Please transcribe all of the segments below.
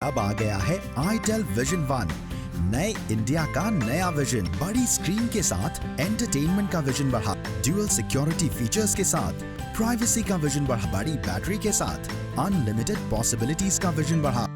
अब आ गया है आईटेल विजन वन, नए इंडिया का नया विजन। बड़ी स्क्रीन के साथ एंटरटेनमेंट का विजन बढ़ा, ड्यूअल सिक्योरिटी फीचर्स के साथ प्राइवेसी का विजन बढ़ा, बड़ी बैटरी के साथ अनलिमिटेड पॉसिबिलिटीज का विजन बढ़ा।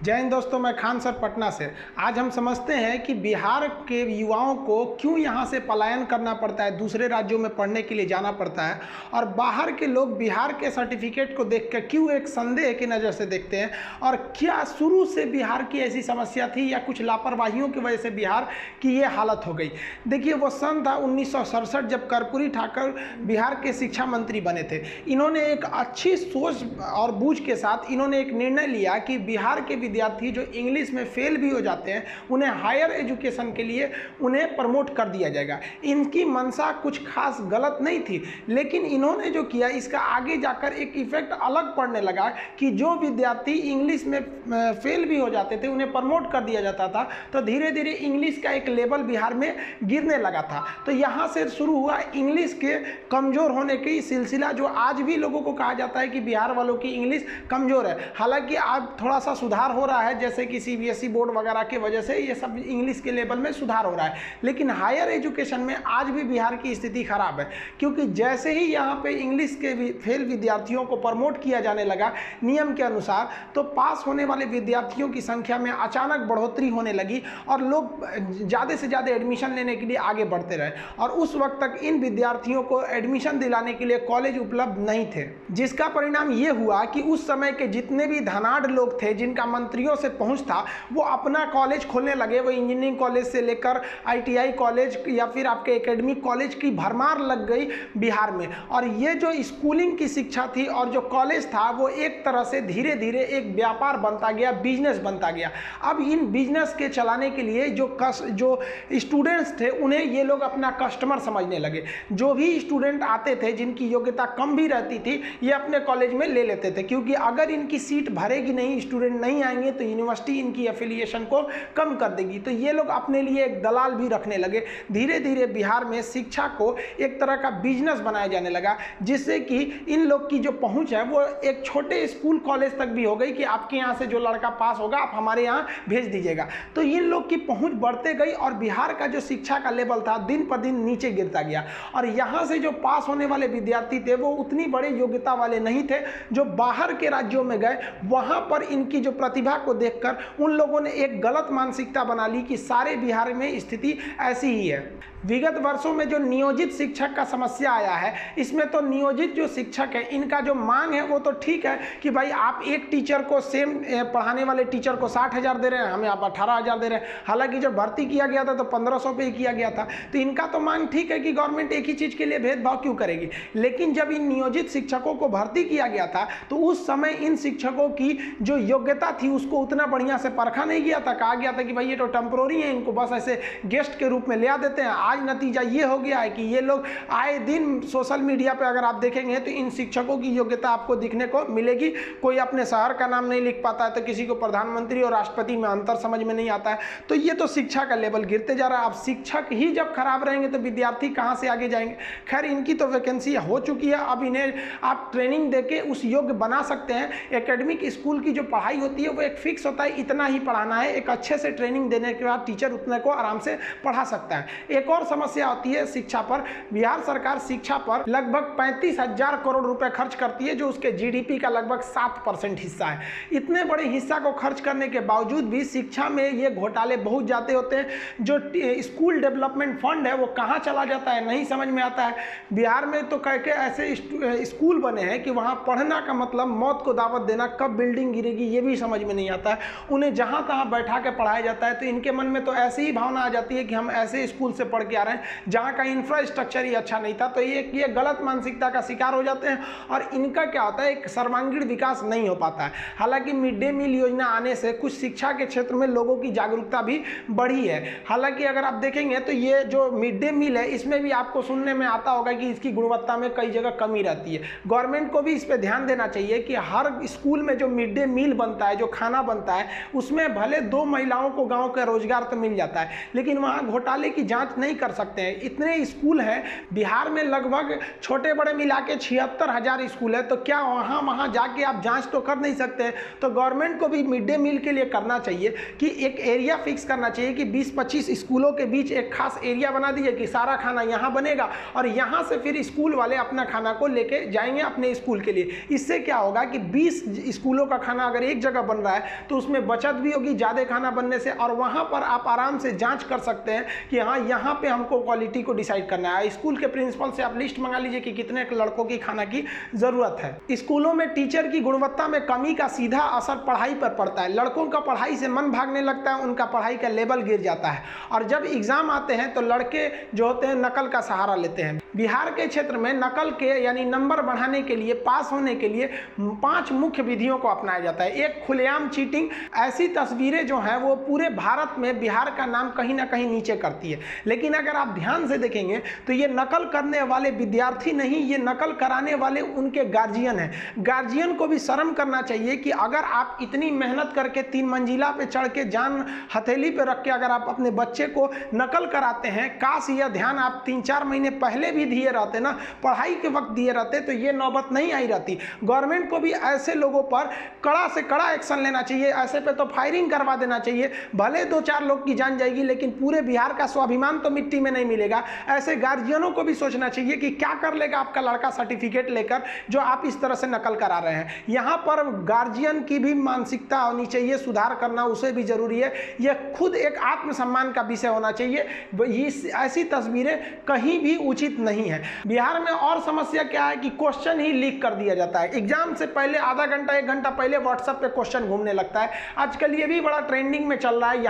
जय हिंद दोस्तों, मैं खान सर पटना से। आज हम समझते हैं कि बिहार के युवाओं को क्यों यहाँ से पलायन करना पड़ता है, दूसरे राज्यों में पढ़ने के लिए जाना पड़ता है, और बाहर के लोग बिहार के सर्टिफिकेट को देखकर क्यों एक संदेह की नज़र से देखते हैं, और क्या शुरू से बिहार की ऐसी समस्या थी या कुछ लापरवाहियों की वजह से बिहार की ये हालत हो गई। देखिए, वो सन था 1967 जब कर्पूरी ठाकुर बिहार के शिक्षा मंत्री बने थे। इन्होंने एक अच्छी सोच और बूझ के साथ इन्होंने एक निर्णय लिया कि बिहार के विद्यार्थी जो इंग्लिश में फेल भी हो जाते हैं उन्हें हायर एजुकेशन के लिए उन्हें प्रमोट कर दिया जाएगा। इनकी मंशा कुछ खास गलत नहीं थी, लेकिन इन्होंने जो किया इसका आगे जाकर एक इफेक्ट अलग पड़ने लगा कि जो विद्यार्थी इंग्लिश में फेल भी हो जाते थे उन्हें प्रमोट कर दिया जाता था, तो धीरे धीरे इंग्लिश का एक लेवल बिहार में गिरने लगा था। तो यहाँ से शुरू हुआ इंग्लिश के कमज़ोर होने की सिलसिला, जो आज भी लोगों को कहा जाता है कि बिहार वालों की इंग्लिश कमज़ोर है। हालांकि आज थोड़ा सा सुधार हो रहा है, जैसे कि सीबीएसई बोर्ड वगैरह की वजह से ये सब इंग्लिश के लेवल में सुधार हो रहा है, लेकिन हायर एजुकेशन में आज भी बिहार की स्थिति खराब है, क्योंकि जैसे ही यहाँ पे इंग्लिश के फेल विद्यार्थियों को प्रमोट किया जाने लगा नियम के अनुसार, तो पास होने वाले विद्यार्थियों की संख्या में अचानक बढ़ोतरी होने लगी और लोग ज़्यादा से ज़्यादा एडमिशन लेने के लिए आगे बढ़ते रहे, और उस वक्त तक इन विद्यार्थियों को एडमिशन दिलाने के लिए कॉलेज उपलब्ध नहीं थे, जिसका परिणाम ये हुआ कि उस समय के जितने भी धनाढ़ लोग थे जिनका मंत्रियों से पहुंच था, वो अपना कॉलेज खोलने लगे। वो इंजीनियरिंग कॉलेज से लेकर आईटीआई कॉलेज या फिर आपके एकेडमिक कॉलेज की भरमार लग गई बिहार में, और ये जो स्कूलिंग की शिक्षा थी और जो कॉलेज था वो एक तरह से धीरे धीरे एक व्यापार बनता गया, बिजनेस बनता गया। अब इन बिजनेस के चलाने के लिए जो स्टूडेंट्स थे उन्हें ये लोग अपना कस्टमर समझने लगे। जो भी स्टूडेंट आते थे जिनकी योग्यता कम भी रहती थी, ये अपने कॉलेज में ले लेते थे, क्योंकि अगर इनकी सीट भरेगी नहीं, स्टूडेंट नहीं आएंगे, तो यूनिवर्सिटी इनकी एफिलिएशन को कम कर देगी। तो ये लोग अपने लिए एक दलाल भी रखने लगे। धीरे धीरे बिहार में शिक्षा को एक तरह का बिजनेस बनाया जाने लगा, जिससे कि इन लोग की जो पहुंच है वो एक छोटे स्कूल कॉलेज तक भी हो गई कि आपके यहाँ से जो लड़का पास होगा आप हमारे यहाँ भेज दीजिएगा। तो इन लोग की पहुंच बढ़ते गई और बिहार का जो शिक्षा का लेवल था दिन पर दिन नीचे गिरता गया, और यहाँ से जो पास होने वाले विद्यार्थी थे वो उतनी बड़े योग्यता वाले नहीं थे। जो बाहर के राज्यों में गए वहाँ पर इनकी जो प्रतिभा को देखकर उन लोगों ने एक गलत मानसिकता बना ली कि सारे बिहार में स्थिति ऐसी ही है। विगत वर्षों में जो नियोजित शिक्षक का समस्या आया है, इसमें तो नियोजित जो शिक्षक है इनका जो मांग है वो तो ठीक है कि भाई आप एक टीचर को सेम पढ़ाने वाले टीचर को 60,000 दे रहे हैं, हमें आप 18,000 दे रहे हैं। हालांकि जब भर्ती किया गया था तो 1500 पे ही किया गया था, तो इनका तो मांग ठीक है कि गवर्नमेंट एक ही चीज़ के लिए भेदभाव क्यों करेगी। लेकिन जब इन नियोजित शिक्षकों को भर्ती किया गया था तो उस समय इन शिक्षकों की जो योग्यता थी उसको उतना बढ़िया से परखा नहीं गया था। कहा गया था कि भाई ये तो टेम्पोररी है, इनको बस ऐसे गेस्ट के रूप में ले देते हैं। आज नतीजा ये हो गया है कि ये लोग आए दिन सोशल मीडिया पे अगर आप देखेंगे तो इन शिक्षकों की योग्यता आपको दिखने को मिलेगी। कोई अपने शहर का नाम नहीं लिख पाता है, तो किसी को प्रधानमंत्री और राष्ट्रपति में अंतर समझ में नहीं आता है। तो ये तो शिक्षा का लेवल गिरते जा रहा है। अब शिक्षक ही जब खराब रहेंगे तो विद्यार्थी कहाँ से आगे जाएंगे। खैर, इनकी तो वैकेंसी हो चुकी है, अब इन्हें आप ट्रेनिंग देके उस योग्य बना सकते हैं। एकेडमिक स्कूल की जो पढ़ाई होती है वो एक फिक्स होता है, इतना ही पढ़ाना है। एक अच्छे से ट्रेनिंग देने के बाद टीचर उतने को आराम से पढ़ा सकता है। एक और समस्या होती है शिक्षा पर। बिहार सरकार शिक्षा पर लगभग 35,000 करोड़ रुपए खर्च करती है, जो उसके जीडीपी का लगभग 7% हिस्सा है। इतने बड़े हिस्सा को खर्च करने के बावजूद भी शिक्षा में ये घोटाले बहुत जाते होते हैं। जो स्कूल डेवलपमेंट फंड है वो कहाँ चला जाता है नहीं समझ में आता है। बिहार में तो कह के ऐसे स्कूल बने हैं कि वहाँ पढ़ना का मतलब मौत को दावत देना, कब बिल्डिंग गिरेगी ये भी समझ में नहीं आता है। उन्हें जहाँ तहाँ बैठा के पढ़ाया जाता है, तो इनके मन में तो ऐसी ही भावना आ जाती है कि हम ऐसे स्कूल से पढ़ के आ रहे हैं जहाँ का इंफ्रास्ट्रक्चर ही अच्छा नहीं था। तो ये गलत मानसिकता का शिकार हो जाते हैं, और इनका क्या होता है, एक सर्वांगीण विकास नहीं हो पाता है। हालांकि मिड डे मील योजना आने से कुछ शिक्षा के क्षेत्र में लोगों की जागरूकता भी बढ़ी है। हालांकि अगर आप देखेंगे तो ये जो मिड डे मील है इसमें भी आपको सुनने में आता होगा कि इसकी गुणवत्ता में कई जगह कमी रहती है। गवर्नमेंट को भी इस पर ध्यान देना चाहिए कि हर स्कूल में जो मिड डे मील बनता है, जो खाना बनता है उसमें भले 2 महिलाओं को गांव का रोजगार तो मिल जाता है, लेकिन वहाँ घोटाले की जांच नहीं कर सकते हैं। इतने स्कूल हैं बिहार में, लगभग छोटे बड़े मिला के 76,000 स्कूल है, तो क्या वहाँ जाके आप जांच तो कर नहीं सकते। तो गवर्नमेंट को भी मिड डे मील के लिए करना चाहिए कि एक एरिया फिक्स करना चाहिए कि 20-25 स्कूलों के बीच एक खास एरिया बना दीजिए कि सारा खाना यहाँ बनेगा और यहाँ से फिर स्कूल वाले अपना खाना को लेके जाएंगे अपने स्कूल के लिए। इससे क्या होगा कि 20 स्कूलों का खाना अगर एक जगह बन रहा है तो उसमें बचत भी होगी ज़्यादा खाना बनने से, और वहाँ पर आप आराम से जांच कर सकते हैं कि हाँ यहाँ पे हमको क्वालिटी को डिसाइड करना है। स्कूल के प्रिंसिपल से आप लिस्ट मंगा लीजिए कि कितने लड़कों की खाना की ज़रूरत है। स्कूलों में टीचर की गुणवत्ता में कमी का सीधा असर पढ़ाई पर पड़ता है। लड़कों का पढ़ाई से मन भागने लगता है, उनका पढ़ाई का लेवल गिर जाता है, और जब एग्जाम आते हैं तो लड़के जो होते हैं नकल का सहारा लेते हैं। बिहार के क्षेत्र में नकल के यानी नंबर बढ़ाने के लिए, पास होने के लिए 5 मुख्य विधियों को अपनाया जाता है। एक खुलेआम चीटिंग, ऐसी तस्वीरें जो हैं वो पूरे भारत में बिहार का नाम कहीं ना कहीं नीचे करती है, लेकिन अगर आप ध्यान से देखेंगे तो ये नकल करने वाले विद्यार्थी नहीं, ये नकल कराने वाले उनके गार्जियन हैं। गार्जियन को भी शर्म करना चाहिए कि अगर आप इतनी मेहनत करके 3 मंजिला पे चढ़ के जान हथेली पे रख के अगर आप अपने बच्चे को नकल कराते हैं, काश यह ध्यान आप 3-4 महीने पहले भी दिए रहते ना, पढ़ाई के वक्त दिए रहते तो ये नौबत नहीं आई रहती। गवर्नमेंट को भी ऐसे लोगों पर कड़ा से कड़ा एक्शन लेना चाहिए, ऐसे पे तो फायरिंग करवा देना चाहिए। भले 2-4 लोग की जान जाएगी लेकिन पूरे बिहार का स्वाभिमान तो मिट्टी में नहीं मिलेगा। ऐसे गार्जियनों को भी सोचना चाहिए कि क्या कर लेगा आपका लड़का सर्टिफिकेट लेकर जो आप इस तरह से नकल करा रहे हैं। यहाँ पर गार्जियन की भी मानसिकता होनी चाहिए, सुधार करना उसे भी जरूरी है। यह खुद एक आत्मसम्मान का विषय होना चाहिए। ऐसी तस्वीरें कहीं भी उचित नहीं है। बिहार में और समस्या क्या है कि क्वेश्चन ही लीक कर दिया जाता है। एग्जाम से पहले आधा घंटा 1 घंटा पहले व्हाट्सएप पे क्वेश्चन घूमने लगता है। आजकल ये भी बड़ा ट्रेंडिंग में चल रहा है।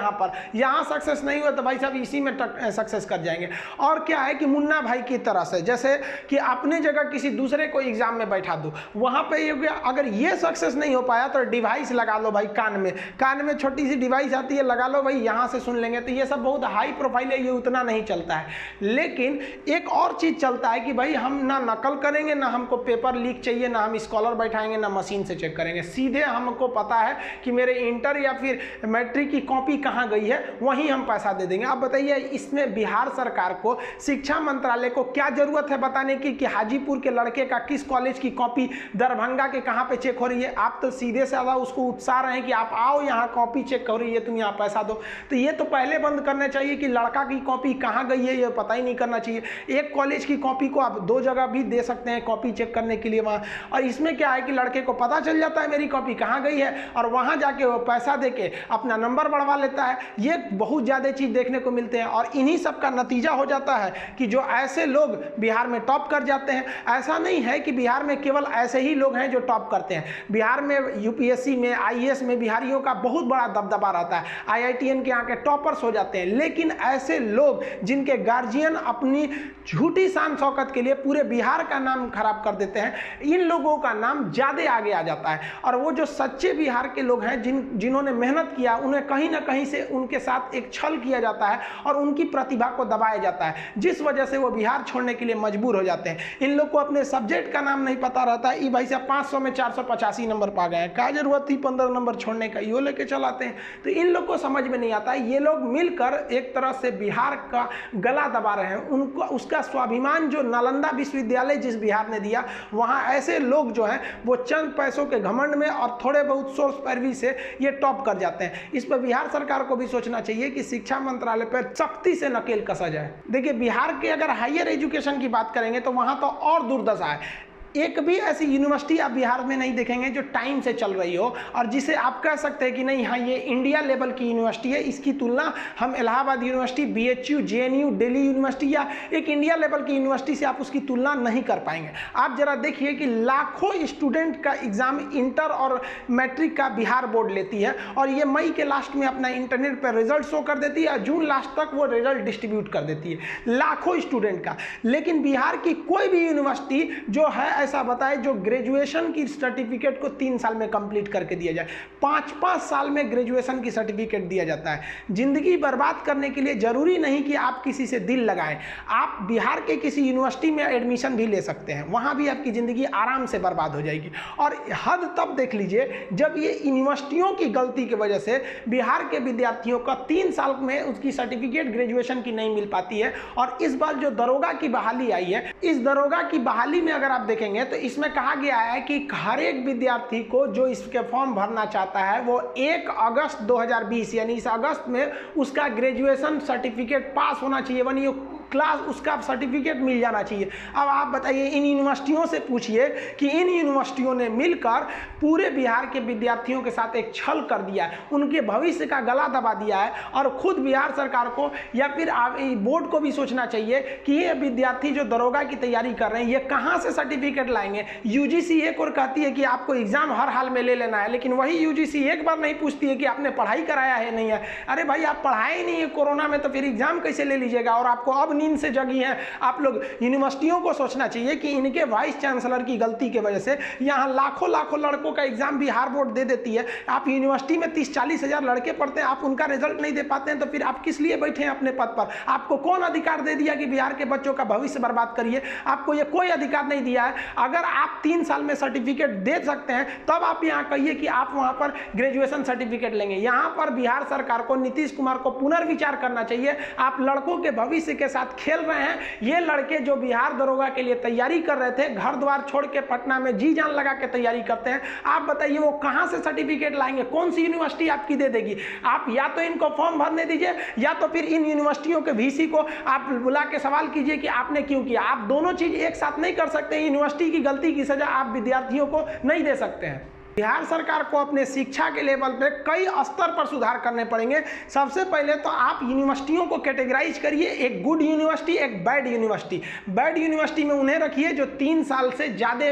यहाँ सक्सेस नहीं हुआ तो भाई साहब इसी में सक्सेस कर जाएंगे। और क्या है कि मुन्ना भाई की तरह से, जैसे कि अपने जगह किसी दूसरे को एग्जाम में बैठा दो, वहां पे अगर ये सक्सेस नहीं हो पाया तो डिवाइस लगा लो भाई कान में छोटी सी डिवाइस आती है, लगा लो भाई, यहां से सुन लेंगे। तो ये सब बहुत हाई प्रोफाइल है, ये उतना नहीं चलता है। लेकिन एक और चीज चलता है कि भाई हम ना नकल करेंगे, ना हमको पेपर लीक चाहिए, ना हम स्कॉलर बैठाएंगे, ना मशीन से चेक करेंगे। सीधे हमको पता है कि मेरे इंटर या फिर मैट्रिक की कॉपी कहाँ गई है, वहीं हम पैसा दे देंगे। अब बताइए इसमें बिहार सरकार को, शिक्षा मंत्रालय को क्या जरूरत है बताने की कि हाजीपुर के लड़के का किस कॉलेज की कॉपी दरभंगा के कहाँ पे चेक हो रही है। आप तो सीधे साधा उसको उत्साह रहे हैं कि आप आओ यहाँ कॉपी चेक हो रही है, तुम यहाँ पैसा दो। तो ये तो पहले बंद करना चाहिए कि लड़का की कॉपी कहाँ गई है ये पता ही नहीं करना चाहिए। एक कॉलेज की कॉपी को आप 2 जगह भी दे सकते हैं कॉपी चेक करने के लिए वहाँ। और इसमें क्या है कि लड़के को पता चल जाता है मेरी कॉपी कहाँ गई है, और वहाँ जाके वो पैसा दे के अपना नंबर बढ़वा लेता है। ये बहुत ज़्यादा चीज़ देखने को मिलते हैं, और इन्हीं सब का नतीजा हो जाता है कि जो ऐसे लोग बिहार में टॉप कर जाते हैं। ऐसा नहीं है कि बिहार में केवल ऐसे ही लोग हैं जो टॉप करते हैं। बिहार में यूपीएससी में, आईएएस में बिहारियों का बहुत बड़ा दबदबा रहता है। आईआईटीएन के यहाँ के टॉपर्स हो जाते हैं। लेकिन ऐसे लोग जिनके गार्जियन अपनी झूठी शान शौकत के लिए पूरे बिहार का नाम खराब कर देते हैं, इन लोगों का नाम ज़्यादा आगे आ जाता है। और वो जो सच्चे बिहार के लोग हैं जिन्होंने मेहनत किया, उन्हें कहीं ना कहीं से उनके साथ एक छल किया जाता है और उनकी प्रतिभा को दबाया जाता है, जिस वजह से वो बिहार छोड़ने के लिए मजबूर हो जाते हैं। इन लोग को अपने सब्जेक्ट का नाम नहीं पता रहता है। भाई साहब 500 में 485 नंबर पा गए हैं, क्या जरूरत थी 15 नंबर छोड़ने का, यो लेके चलाते हैं। तो इन लोग को समझ में नहीं आता है। ये लोग मिलकर एक तरह से बिहार का गला दबा रहे हैं। उनको उसका स्वाभिमान जो नालंदा विश्वविद्यालय जिस बिहार ने दिया, वहाँ ऐसे लोग जो हैं वो चंद पैसों के घमंड में और थोड़े बहुत सोर्स पैरवी से ये टॉप कर जाते हैं। इस पर बिहार सरकार को भी सोचना चाहिए कि शिक्षा मंत्रालय पर सख्ती से नकेल कसा जाए। देखिए बिहार के अगर हायर एजुकेशन की बात करेंगे तो वहाँ तो और दुर्दशा है। एक भी ऐसी यूनिवर्सिटी आप बिहार में नहीं देखेंगे जो टाइम से चल रही हो और जिसे आप कह सकते हैं कि नहीं हाँ ये इंडिया लेवल की यूनिवर्सिटी है। इसकी तुलना हम Allahabad university, BHU, JNU, Delhi university या एक इंडिया लेवल की यूनिवर्सिटी से आप उसकी तुलना नहीं कर पाएंगे। आप जरा देखिए कि लाखों स्टूडेंट का एग्जाम इंटर और मैट्रिक का बिहार बोर्ड लेती है, और ये मई के लास्ट में अपना इंटरनेट पर रिजल्ट शो कर देती है और जून लास्ट तक वो रिजल्ट डिस्ट्रीब्यूट कर देती है लाखों स्टूडेंट का। लेकिन बिहार की कोई भी यूनिवर्सिटी जो है ऐसा बताए जो ग्रेजुएशन की सर्टिफिकेट को 3 साल में कंप्लीट करके दिया जाए। 5-5 साल में ग्रेजुएशन की सर्टिफिकेट दिया जाता है। जिंदगी बर्बाद करने के लिए जरूरी नहीं कि आप किसी से दिल लगाएं, आप बिहार के किसी यूनिवर्सिटी में एडमिशन भी ले सकते हैं, वहां भी आपकी जिंदगी आराम से बर्बाद हो जाएगी। और हद तब देख लीजिए जब ये यूनिवर्सिटियों की गलती की वजह से बिहार के विद्यार्थियों का 3 साल में उसकी सर्टिफिकेट ग्रेजुएशन की नहीं मिल पाती है। और इस बार जो दरोगा की बहाली आई है, इस दरोगा की बहाली में अगर आप देखेंगे तो इसमें कहा गया है कि हर एक विद्यार्थी को जो इसके फॉर्म भरना चाहता है वो 1 अगस्त 2020 यानी इस अगस्त में उसका ग्रेजुएशन सर्टिफिकेट पास होना चाहिए, यानी क्लास उसका सर्टिफिकेट मिल जाना चाहिए। अब आप बताइए, इन यूनिवर्सिटियों से पूछिए कि इन यूनिवर्सिटियों ने मिलकर पूरे बिहार के विद्यार्थियों के साथ एक छल कर दिया है, उनके भविष्य का गला दबा दिया है। और खुद बिहार सरकार को या फिर बोर्ड को भी सोचना चाहिए कि ये विद्यार्थी जो दरोगा की तैयारी कर रहे हैं ये कहाँ से सर्टिफिकेट लाएंगे। यूजीसी एक और कहती है कि आपको एग्जाम हर हाल में ले लेना है, लेकिन वही यूजीसी एक बार नहीं पूछती है कि आपने पढ़ाई कराया है नहीं है। अरे भाई, आप पढ़ाए ही नहीं है कोरोना में तो फिर एग्जाम कैसे ले लीजिएगा। और आपको अब नींद से जगी हैं आप लोग। यूनिवर्सिटियों को सोचना चाहिए कि इनके वाइस चांसलर की गलती की वजह से यहाँ लाखों लड़कों का एग्जाम बिहार बोर्ड दे देती है। आप यूनिवर्सिटी में 30-40 हजार लड़के पढ़ते हैं, आप उनका रिजल्ट नहीं दे पाते हैं, तो फिर आप किस लिए बैठे हैं अपने पद पर। आपको कौन अधिकार दे दिया कि बिहार के बच्चों का भविष्य बर्बाद करिए? आपको यह कोई अधिकार नहीं दिया है। अगर आप 3 साल में सर्टिफिकेट दे सकते हैं तब आप यहाँ कहिए कि आप वहां पर ग्रेजुएशन सर्टिफिकेट लेंगे। यहाँ पर बिहार सरकार को, नीतीश कुमार को पुनर्विचार करना चाहिए। आप लड़कों के भविष्य के साथ खेल रहे हैं। ये लड़के जो बिहार दरोगा के लिए तैयारी कर रहे थे, घर द्वार छोड़ के पटना में जी जान लगा के तैयारी करते हैं। आप बताइए वो कहां से सर्टिफिकेट लाएंगे? कौन सी यूनिवर्सिटी आपकी दे देगी? आप या तो इनको फॉर्म भरने दीजिए या तो फिर इन यूनिवर्सिटियों के वीसी को आप बुला के सवाल कीजिए कि आपने क्यों किया। आप दोनों चीज एक साथ नहीं कर सकते। यूनिवर्सिटी की गलती की सजा आप विद्यार्थियों को नहीं दे सकते हैं। बिहार सरकार को अपने शिक्षा के लेवल पे कई स्तर पर सुधार करने पड़ेंगे। सबसे पहले तो आप यूनिवर्सिटियों को कैटेगराइज करिए, एक गुड यूनिवर्सिटी, एक बैड यूनिवर्सिटी। बैड यूनिवर्सिटी में उन्हें रखिए जो 3 साल से ज़्यादा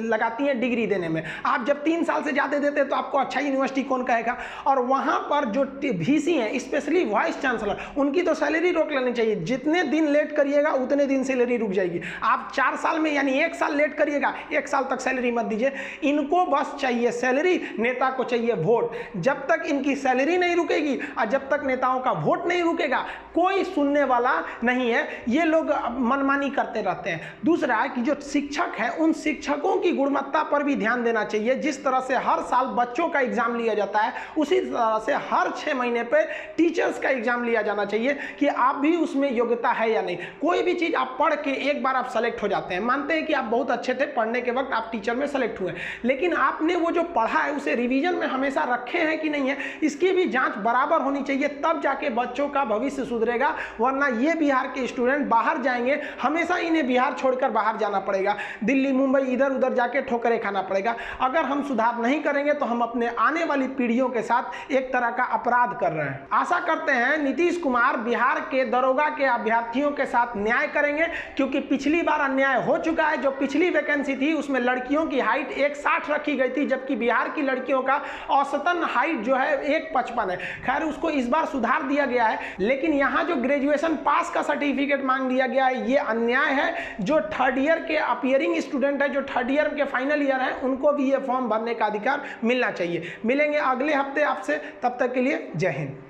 लगाती हैं डिग्री देने में। आप जब 3 साल से ज़्यादा देते हैं तो आपको अच्छा यूनिवर्सिटी कौन कहेगा। और वहाँ पर जो वीसी हैं, स्पेशली वाइस चांसलर, उनकी तो सैलरी रोक लेनी चाहिए। जितने दिन लेट करिएगा उतने दिन सैलरी रुक जाएगी। आप 4 साल में यानी 1 साल लेट करिएगा, 1 साल तक सैलरी मत दीजिए। इनको बस चाहिए सैलरी, नेता को चाहिए वोट। जब तक इनकी सैलरी नहीं रुकेगी और जब तक नेताओं का वोट नहीं रुकेगा, कोई सुनने वाला नहीं है। ये लोग मनमानी करते रहते हैं। दूसरा कि जो शिक्षक है, उन शिक्षकों की गुणवत्ता पर भी ध्यान देना चाहिए। जिस तरह से हर साल बच्चों का एग्जाम लिया जाता है, उसी तरह से हर 6 महीने पे टीचर्स का एग्जाम लिया जाना चाहिए कि आप भी उसमें योग्यता है या नहीं। कोई भी चीज आप पढ़ के एक बार आप सेलेक्ट हो जाते हैं, मानते हैं कि आप बहुत अच्छे थे, पढ़ने के वक्त आप टीचर में सेलेक्ट हुए, लेकिन आपने वो जो पढ़ा है उसे रिवीजन में हमेशा रखे हैं कि नहीं है, इसकी भी जांच बराबर होनी चाहिए। तब जाके बच्चों का भविष्य सुधरेगा। वरना ये बिहार के स्टूडेंट बाहर जाएंगे, हमेशा इन्हें बिहार छोड़कर बाहर जाना पड़ेगा, दिल्ली मुंबई इधर उधर जाके ठोकरें खाना पड़ेगा। अगर हम सुधार नहीं करेंगे तो हम अपने आने वाली पीढ़ियों के साथ एक तरह का अपराध कर रहे हैं। आशा करते हैं नीतीश कुमार बिहार के दरोगा के अभ्यर्थियों के साथ न्याय करेंगे, क्योंकि पिछली बार अन्याय हो चुका है। जो पिछली वैकेंसी थी उसमें लड़कियों की हाइट 160 रखी गई थी, जबकि बिहार की लड़कियों का औसतन हाइट जो है 155 है। खैर उसको इस बार सुधार दिया गया है, लेकिन यहाँ जो ग्रेजुएशन पास का सर्टिफिकेट मांग लिया गया है, ये अन्याय है। जो 3rd ईयर के अपीयरिंग स्टूडेंट है, जो 3rd ईयर के फाइनल ईयर है, उनको भी ये फॉर्म भरने का अधिकार मिलना चाहिए। मिलेंगे अगले हफ्ते आपसे, तब तक के लिए जय हिंद।